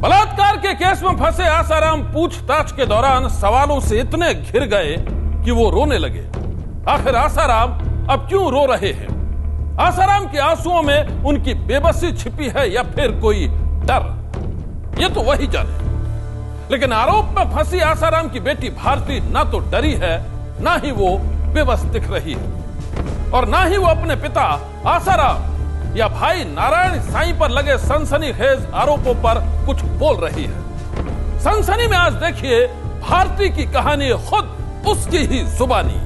बलात्कार के केस में फंसे आसाराम पूछताछ के दौरान सवालों से इतने घिर गए कि वो रोने लगे। आखिर आसाराम अब क्यों रो रहे हैं? आसाराम के आंसुओं में उनकी बेबसी छिपी है या फिर कोई डर? ये तो वही जाने। लेकिन आरोप में फंसी आसाराम की बेटी भारती ना तो डरी है, ना ही वो बेबस दिख रही है, और ना ही वो अपने पिता आसाराम या भाई नारायण साईं पर लगे सनसनीखेज आरोपों पर कुछ बोल रही है। सनसनी में आज देखिए भारती की कहानी खुद उसकी ही जुबानी।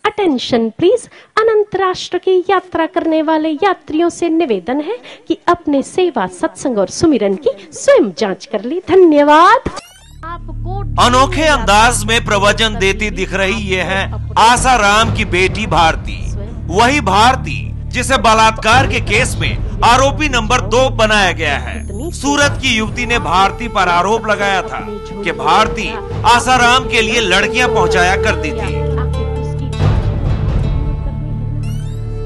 अटेंशन प्लीज, अनंत राष्ट्र की यात्रा करने वाले यात्रियों से निवेदन है कि अपने सेवा, सत्संग और सुमिरन की स्वयं जांच कर ली। धन्यवाद। अनोखे अंदाज में प्रवचन देती दिख रही ये है आसाराम की बेटी भारती। वही भारती जिसे बलात्कार के केस में आरोपी नंबर 2 बनाया गया है। सूरत की युवती ने भारती पर आरोप लगाया था कि भारती आसाराम के लिए लड़कियां पहुंचाया करती थी।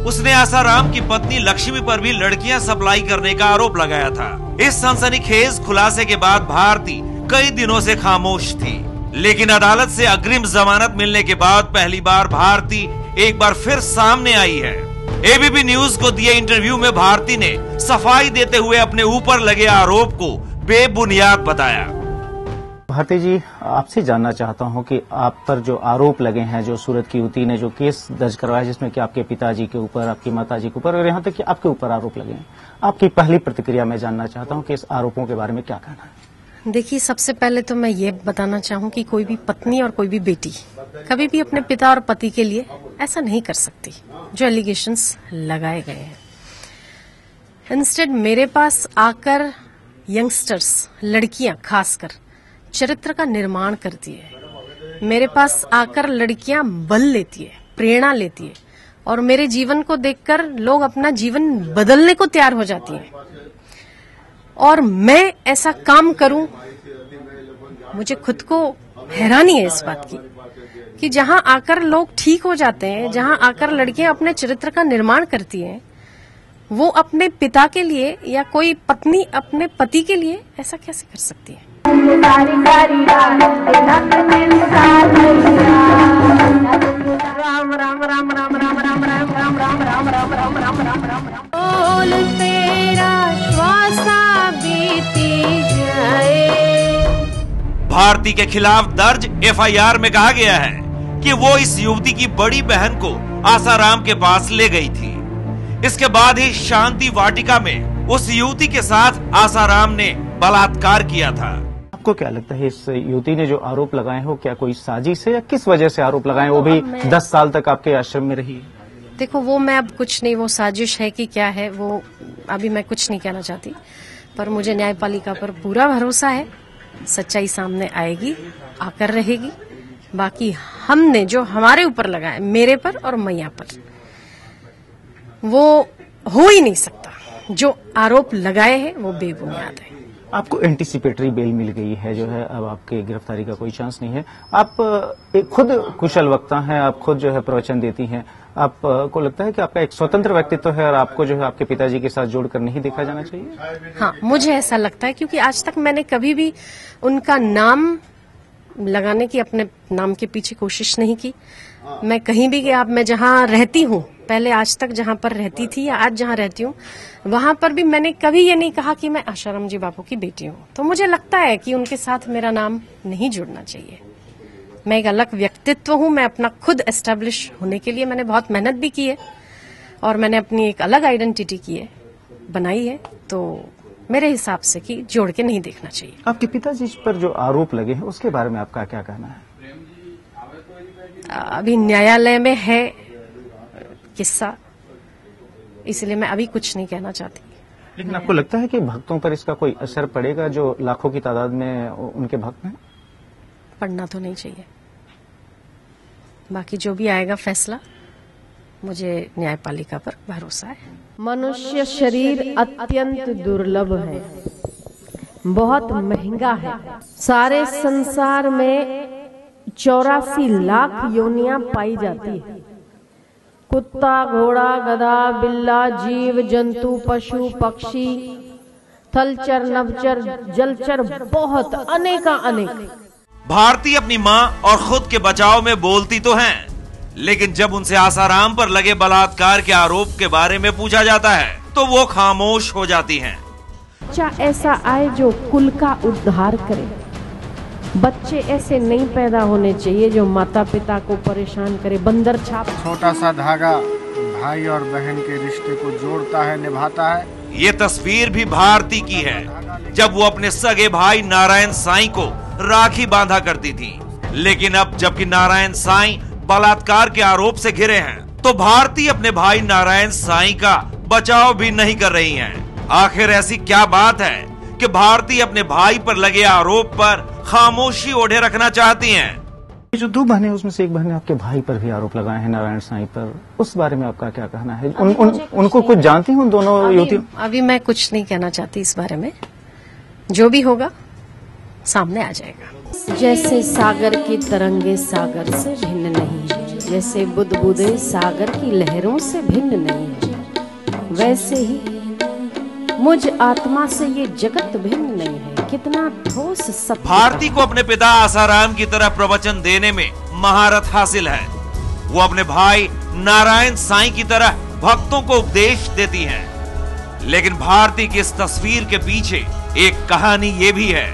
उसने आसाराम की पत्नी लक्ष्मी पर भी लड़कियां सप्लाई करने का आरोप लगाया था। इस सनसनीखेज खुलासे के बाद भारती कई दिनों से खामोश थी, लेकिन अदालत से अग्रिम जमानत मिलने के बाद पहली बार भारती एक बार फिर सामने आई है। एबीपी न्यूज को दिए इंटरव्यू में भारती ने सफाई देते हुए अपने ऊपर लगे आरोप को बेबुनियाद बताया। भारती जी, आपसे जानना चाहता हूं कि आप पर जो आरोप लगे हैं, जो सूरत की युवती ने जो केस दर्ज करवाया जिसमें कि आपके पिताजी के ऊपर, आपकी माताजी के ऊपर और यहाँ तक कि आपके ऊपर आरोप लगे हैं, आपकी पहली प्रतिक्रिया मैं जानना चाहता हूं कि इस आरोपों के बारे में क्या कहना है? देखिए, सबसे पहले तो मैं ये बताना चाहूँ कि कोई भी पत्नी और कोई भी बेटी कभी भी अपने पिता और पति के लिए ऐसा नहीं कर सकती जो एलिगेशंस लगाए गए हैं। इंस्टेड मेरे पास आकर यंगस्टर्स, लड़कियां खासकर चरित्र का निर्माण करती है। मेरे पास आकर लड़कियां बल लेती है, प्रेरणा लेती है, और मेरे जीवन को देखकर लोग अपना जीवन बदलने को तैयार हो जाती हैं। और मैं ऐसा काम करूं, मुझे खुद को हैरानी है इस बात की कि जहां आकर लोग ठीक हो जाते हैं, जहां आकर लड़कियां अपने चरित्र का निर्माण करती हैं, वो अपने पिता के लिए या कोई पत्नी अपने पति के लिए ऐसा कैसे कर सकती है? राम राम राम राम राम राम राम राम राम राम राम राम राम राम राम बोल तेरा श्वासा बीती जाए। भारती के खिलाफ दर्ज एफआईआर में कहा गया है कि वो इस युवती की बड़ी बहन को आसाराम के पास ले गई थी। इसके बाद ही शांति वाटिका में उस युवती के साथ आसाराम ने बलात्कार किया था। आपको क्या लगता है इस युवती ने जो आरोप लगाए हैं वो क्या कोई साजिश है या किस वजह से आरोप लगाए? वो भी 10 साल तक आपके आश्रम में रही। देखो, वो मैं अब कुछ नहीं, वो साजिश है कि क्या है वो अभी मैं कुछ नहीं कहना चाहती, पर मुझे न्यायपालिका पर पूरा भरोसा है। सच्चाई सामने आएगी, आकर रहेगी। बाकी हमने जो हमारे ऊपर लगाया, मेरे पर और मैया पर, वो हो ही नहीं सकता। जो आरोप लगाए हैं वो बेबुनियाद है। आपको एंटीसिपेटरी बेल मिल गई है, जो है अब आपके गिरफ्तारी का कोई चांस नहीं है। आप एक खुद कुशल वक्ता हैं, आप खुद जो है प्रवचन देती हैं। आपको लगता है कि आपका एक स्वतंत्र व्यक्तित्व है और आपको जो है आपके पिताजी के साथ जोड़कर नहीं देखा जाना चाहिए? हाँ, मुझे ऐसा लगता है, क्योंकि आज तक मैंने कभी भी उनका नाम लगाने की, अपने नाम के पीछे कोशिश नहीं की। मैं कहीं भी गया, मैं जहाँ रहती हूँ, पहले आज तक जहाँ पर रहती थी या आज जहाँ रहती हूँ, वहां पर भी मैंने कभी ये नहीं कहा कि मैं आसाराम जी बापू की बेटी हूँ। तो मुझे लगता है कि उनके साथ मेरा नाम नहीं जुड़ना चाहिए। मैं एक अलग व्यक्तित्व हूँ। मैं अपना खुद एस्टेब्लिश होने के लिए मैंने बहुत मेहनत भी की है और मैंने अपनी एक अलग आइडेंटिटी की है, बनाई है। तो मेरे हिसाब से कि जोड़ के नहीं देखना चाहिए। आपके पिताजी पर जो आरोप लगे हैं उसके बारे में आपका क्या कहना है? अभी न्यायालय में है किस्सा, इसलिए मैं अभी कुछ नहीं कहना चाहती। लेकिन आपको लगता है कि भक्तों पर इसका कोई असर पड़ेगा जो लाखों की तादाद में उनके भक्त हैं? पढ़ना तो नहीं चाहिए। बाकी जो भी आएगा फैसला, मुझे न्यायपालिका पर भरोसा है। मनुष्य शरीर अत्यंत दुर्लभ है, बहुत महंगा है। सारे संसार में 84 लाख योनियां पाई जाती है। कुत्ता, घोड़ा, गधा, बिल्ला, जीव जंतु, पशु, पक्षी, थलचर, नभचर, जलचर, बहुत अनेका अनेक। भारती अपनी माँ और खुद के बचाव में बोलती तो हैं, लेकिन जब उनसे आसाराम पर लगे बलात्कार के आरोप के बारे में पूछा जाता है तो वो खामोश हो जाती हैं। बच्चा ऐसा आए जो कुल का उद्धार करे। बच्चे ऐसे नहीं पैदा होने चाहिए जो माता पिता को परेशान करे। बंदर छाप छोटा सा धागा भाई और बहन के रिश्ते को जोड़ता है, निभाता है। ये तस्वीर भी भारती की है जब वो अपने सगे भाई नारायण साईं को राखी बांधा करती थी। लेकिन अब जबकि नारायण साईं बलात्कार के आरोप से घिरे हैं तो भारती अपने भाई नारायण साईं का बचाव भी नहीं कर रही हैं। आखिर ऐसी क्या बात है कि भारती अपने भाई पर लगे आरोप पर खामोशी ओढ़े रखना चाहती हैं? ये जो 2 बहनें उसमें से एक बहन ने आपके भाई पर भी आरोप लगाए हैं, नारायण साईं पर, उस बारे में आपका क्या कहना है? उनको कुछ जानती हूँ दोनों युवतियों? अभी मैं कुछ नहीं कहना चाहती इस बारे में। जो भी होगा सामने आ जाएगा। जैसे सागर की तरंगे सागर से भिन्न नहीं है, जैसे बुदबुदे सागर की लहरों से भिन्न नहीं है, वैसे ही मुझ आत्मा से ये जगत भिन्न नहीं है। कितना ठोस सत्य। भारती को अपने पिता आसाराम की तरह प्रवचन देने में महारत हासिल है। वो अपने भाई नारायण साईं की तरह भक्तों को उपदेश देती हैं। लेकिन भारती की इस तस्वीर के पीछे एक कहानी ये भी है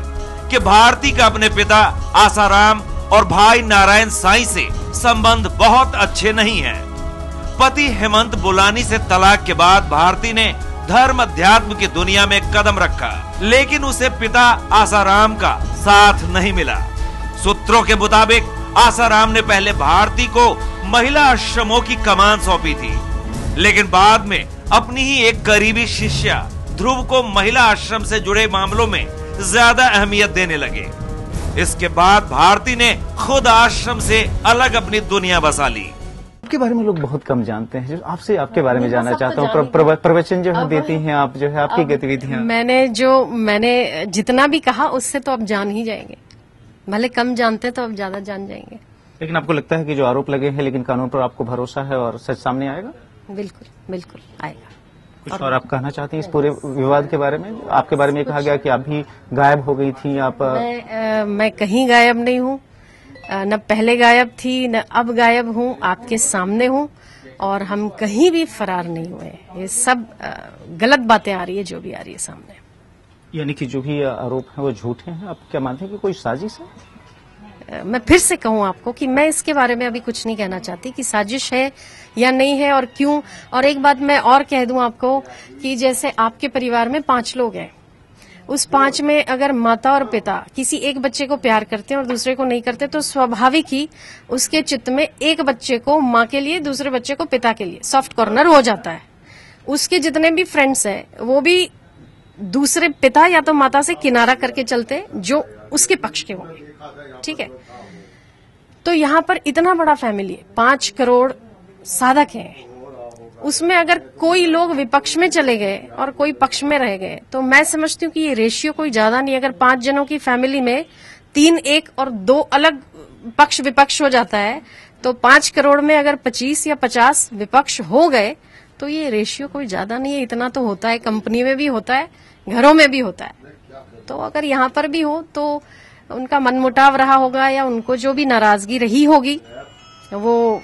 कि भारती का अपने पिता आसाराम और भाई नारायण साईं से संबंध बहुत अच्छे नहीं हैं। पति हेमंत बुलानी से तलाक के बाद भारती ने धर्म अध्यात्म की दुनिया में कदम रखा, लेकिन उसे पिता आसाराम का साथ नहीं मिला। सूत्रों के मुताबिक आसाराम ने पहले भारती को महिला आश्रमों की कमान सौंपी थी, लेकिन बाद में अपनी ही एक करीबी शिष्या ध्रुव को महिला आश्रम से जुड़े मामलों में ज्यादा अहमियत देने लगे। इसके बाद भारती ने खुद आश्रम से अलग अपनी दुनिया बसा ली। आपके बारे में लोग बहुत कम जानते हैं। आपसे आपके बारे में जानना चाहता हूँ। प्रवचन जो है देती हैं आप, जो है आपकी गतिविधियाँ। मैंने जितना भी कहा उससे तो अब जान ही जाएंगे। भले कम जानते तो अब ज्यादा जान जाएंगे। लेकिन आपको लगता है कि जो आरोप लगे हैं, लेकिन कानून पर आपको भरोसा है और सच सामने आएगा? बिल्कुल बिल्कुल आएगा। कुछ और आप कहना चाहती हैं इस पूरे विवाद के बारे में? आपके बारे में कहा गया कि आप भी गायब हो गई थी। आप मैं कहीं गायब नहीं हूँ, न पहले गायब थी न अब गायब हूँ, आपके सामने हूँ और हम कहीं भी फरार नहीं हुए। ये सब गलत बातें आ रही है, जो भी आ रही है सामने। यानी कि जो भी आरोप है वो झूठे हैं। आप क्या मानते हैं कि कोई साजिश है? मैं फिर से कहूं आपको कि मैं इसके बारे में अभी कुछ नहीं कहना चाहती कि साजिश है या नहीं है और क्यों। और एक बात मैं और कह दूं आपको कि जैसे आपके परिवार में 5 लोग हैं, उस 5 में अगर माता और पिता किसी एक बच्चे को प्यार करते हैं और दूसरे को नहीं करते तो स्वाभाविक ही उसके चित्त में एक बच्चे को माँ के लिए, दूसरे बच्चे को पिता के लिए सॉफ्ट कॉर्नर हो जाता है। उसके जितने भी फ्रेंड्स हैं वो भी दूसरे पिता या तो माता से किनारा करके चलते जो उसके पक्ष के होंगे। ठीक है, तो यहाँ पर इतना बड़ा फैमिली है, 5 करोड़ साधक हैं, उसमें अगर कोई लोग विपक्ष में चले गए और कोई पक्ष में रह गए तो मैं समझती हूँ कि ये रेशियो कोई ज्यादा नहीं। अगर 5 जनों की फैमिली में 3 एक और 2 अलग पक्ष विपक्ष हो जाता है तो 5 करोड़ में अगर 25 या 50 विपक्ष हो गए तो ये रेशियो कोई ज्यादा नहीं है। इतना तो होता है, कंपनी में भी होता है, घरों में भी होता है। तो अगर यहाँ पर भी हो तो उनका मनमुटाव रहा होगा या उनको जो भी नाराजगी रही होगी वो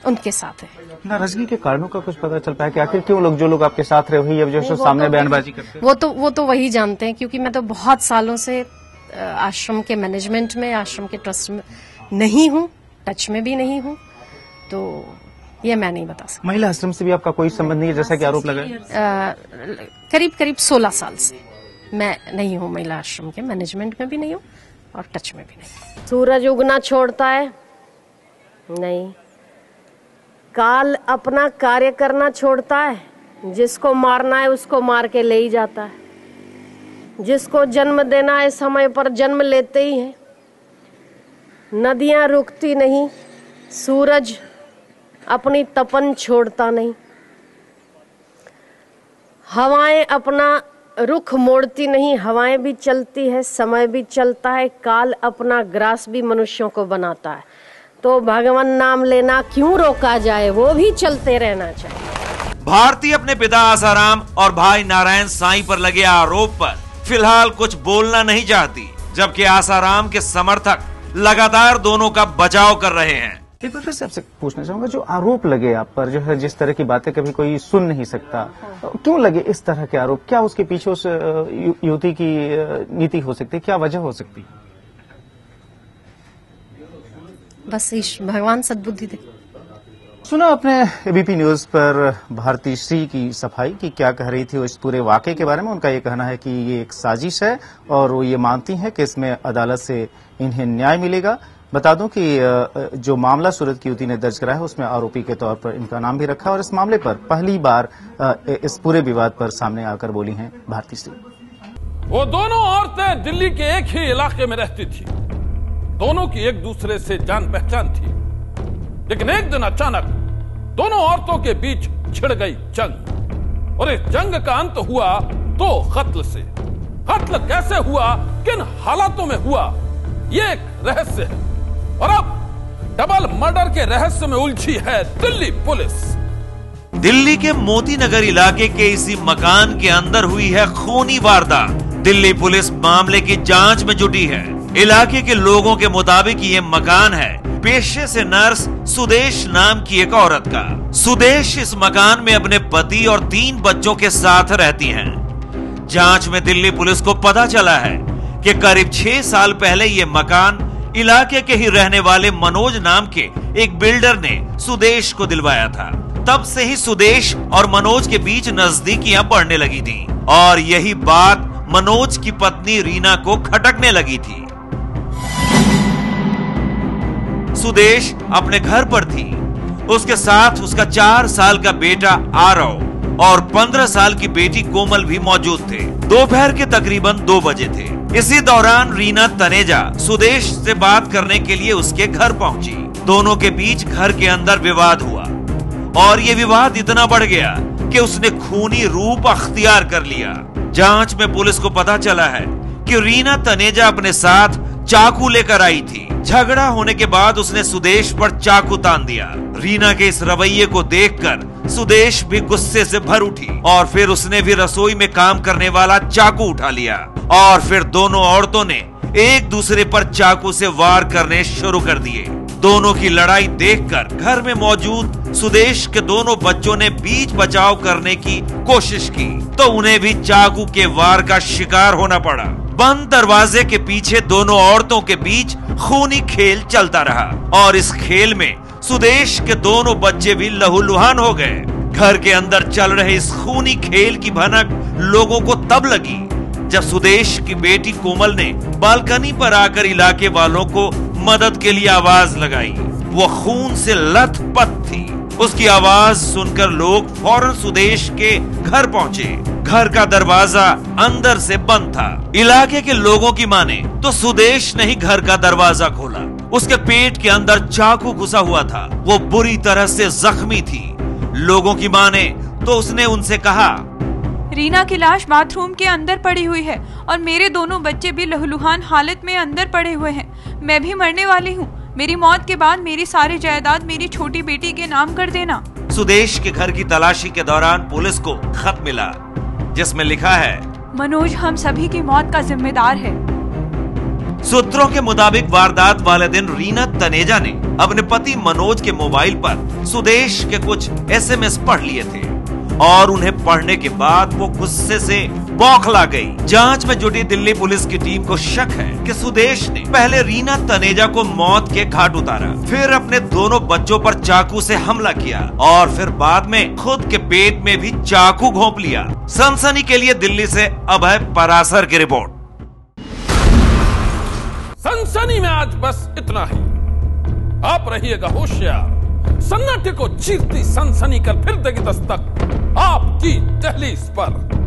उनके साथ है। नाराजगी के कारणों का कुछ पता चल पाया कि आखिर क्यों लोग, जो लोग आपके साथ रहे वही अब जो सामने बयानबाजी करते हैं? वो तो वही जानते हैं, क्योंकि मैं तो बहुत सालों से आश्रम के मैनेजमेंट में, आश्रम के ट्रस्ट में नहीं हूँ, टच में भी नहीं हूँ, तो ये मैं नहीं बता सकती। महिला आश्रम से भी आपका कोई संबंध नहीं है जैसा कि आरोप लगा? करीब 16 साल से मैं नहीं हूँ, महिला आश्रम के मैनेजमेंट में भी नहीं हूँ और टच में भी नहीं। सूरज उगना छोड़ता है नहीं, काल अपना कार्य करना छोड़ता है। जिसको मारना है उसको मार के ले ही जाता है, जिसको जन्म देना है समय पर जन्म लेते ही हैं। नदियां रुकती नहीं, सूरज अपनी तपन छोड़ता नहीं, हवाएं अपना रुख मोड़ती नहीं, हवाएं भी चलती है, समय भी चलता है, काल अपना ग्रास भी मनुष्यों को बनाता है। तो भगवान नाम लेना क्यों रोका जाए, वो भी चलते रहना चाहिए। भारती अपने पिता आसाराम और भाई नारायण साईं पर लगे आरोप पर फिलहाल कुछ बोलना नहीं चाहती, जबकि आसाराम के समर्थक लगातार दोनों का बचाव कर रहे हैं। एक बार फिर से आपसे पूछना चाहूंगा, जो आरोप लगे आप पर, जो है जिस तरह की बातें कभी कोई सुन नहीं सकता, क्यों लगे इस तरह के आरोप? क्या उसके पीछे उस युवती की नीति हो सकती है? क्या वजह हो सकती है? बस भगवान सद्बुद्धि दे। सुना आपने एबीपी न्यूज पर भारती श्री की सफाई की, क्या कह रही थी वो इस पूरे वाकये के बारे में? उनका ये कहना है कि ये एक साजिश है और वो ये मानती हैं कि इसमें अदालत से इन्हें न्याय मिलेगा। बता दूं कि जो मामला सूरत की युवती ने दर्ज कराया है उसमें आरोपी के तौर पर इनका नाम भी रखा है और इस मामले पर पहली बार इस पूरे विवाद पर सामने आकर बोली हैं भारती श्री। वो दोनों औरतें दिल्ली के एक ही इलाके में रहती थी, दोनों की एक दूसरे से जान पहचान थी, लेकिन एक दिन अचानक दोनों औरतों के बीच छिड़ गई जंग और इस जंग का अंत हुआ तो कत्ल से। कत्ल कैसे हुआ, किन हालातों में हुआ, ये एक रहस्य है और अब डबल मर्डर के रहस्य में उलझी है दिल्ली पुलिस। दिल्ली के मोती नगर इलाके के इसी मकान के अंदर हुई है खूनी वारदात। दिल्ली पुलिस मामले की जांच में जुटी है। इलाके के लोगों के मुताबिक ये मकान है पेशे से नर्स सुदेश नाम की एक औरत का। सुदेश इस मकान में अपने पति और 3 बच्चों के साथ रहती हैं। जांच में दिल्ली पुलिस को पता चला है कि करीब 6 साल पहले ये मकान इलाके के ही रहने वाले मनोज नाम के एक बिल्डर ने सुदेश को दिलवाया था। तब से ही सुदेश और मनोज के बीच नजदीकियां बढ़ने लगी थी और यही बात मनोज की पत्नी रीना को खटकने लगी थी। सुदेश अपने घर पर थी, उसके साथ उसका 4 साल का बेटा आरव और 15 साल की बेटी कोमल भी मौजूद थे। दोपहर के तकरीबन 2 बजे थे। इसी दौरान रीना तनेजा सुदेश से बात करने के लिए उसके घर पहुंची। दोनों के बीच घर के अंदर विवाद हुआ और ये विवाद इतना बढ़ गया कि उसने खूनी रूप अख्तियार कर लिया। जांच में पुलिस को पता चला है कि रीना तनेजा अपने साथ चाकू लेकर आई थी। झगड़ा होने के बाद उसने सुदेश पर चाकू तान दिया। रीना के इस रवैये को देखकर सुदेश भी गुस्से से भर उठी और फिर उसने भी रसोई में काम करने वाला चाकू उठा लिया और फिर दोनों औरतों ने एक दूसरे पर चाकू से वार करने शुरू कर दिए। दोनों की लड़ाई देखकर घर में मौजूद सुदेश के दोनों बच्चों ने बीच बचाव करने की कोशिश की तो उन्हें भी चाकू के वार का शिकार होना पड़ा। बंद दरवाजे के पीछे दोनों औरतों के बीच खूनी खेल चलता रहा और इस खेल में सुदेश के दोनों बच्चे भी लहूलुहान हो गए। घर के अंदर चल रहे इस खूनी खेल की भनक लोगों को तब लगी जब सुदेश की बेटी कोमल ने बालकनी पर आकर इलाके वालों को मदद के लिए आवाज लगाई। वो खून से लथपथ थी। उसकी आवाज सुनकर लोग फौरन सुदेश के घर पहुंचे। घर का दरवाजा अंदर से बंद था। इलाके के लोगों की माने तो सुदेश ने ही घर का दरवाजा खोला। उसके पेट के अंदर चाकू घुसा हुआ था। वो बुरी तरह से जख्मी थी। लोगों की माने तो उसने उनसे कहा, रीना की लाश बाथरूम के अंदर पड़ी हुई है और मेरे दोनों बच्चे भी लहूलुहान हालत में अंदर पड़े हुए हैं। मैं भी मरने वाली हूँ। मेरी मौत के बाद मेरी सारी जायदाद मेरी छोटी बेटी के नाम कर देना। सुदेश के घर की तलाशी के दौरान पुलिस को खत मिला जिसमें लिखा है, मनोज हम सभी की मौत का जिम्मेदार है। सूत्रों के मुताबिक वारदात वाले दिन रीना तनेजा ने अपने पति मनोज के मोबाइल पर सुदेश के कुछ SMS पढ़ लिए थे और उन्हें पढ़ने के बाद वो गुस्से से बौखला गई। जांच में जुटी दिल्ली पुलिस की टीम को शक है कि सुदेश ने पहले रीना तनेजा को मौत के घाट उतारा, फिर अपने दोनों बच्चों पर चाकू से हमला किया और फिर बाद में खुद के पेट में भी चाकू घोंप लिया। सनसनी के लिए दिल्ली से अभय परासर की रिपोर्ट। सनसनी में आज बस इतना ही। आप रहिएगा होशियार। सन्नाटे को चीरती सनसनी कर फिर देगी दस्तक आपकी दहलीज पर।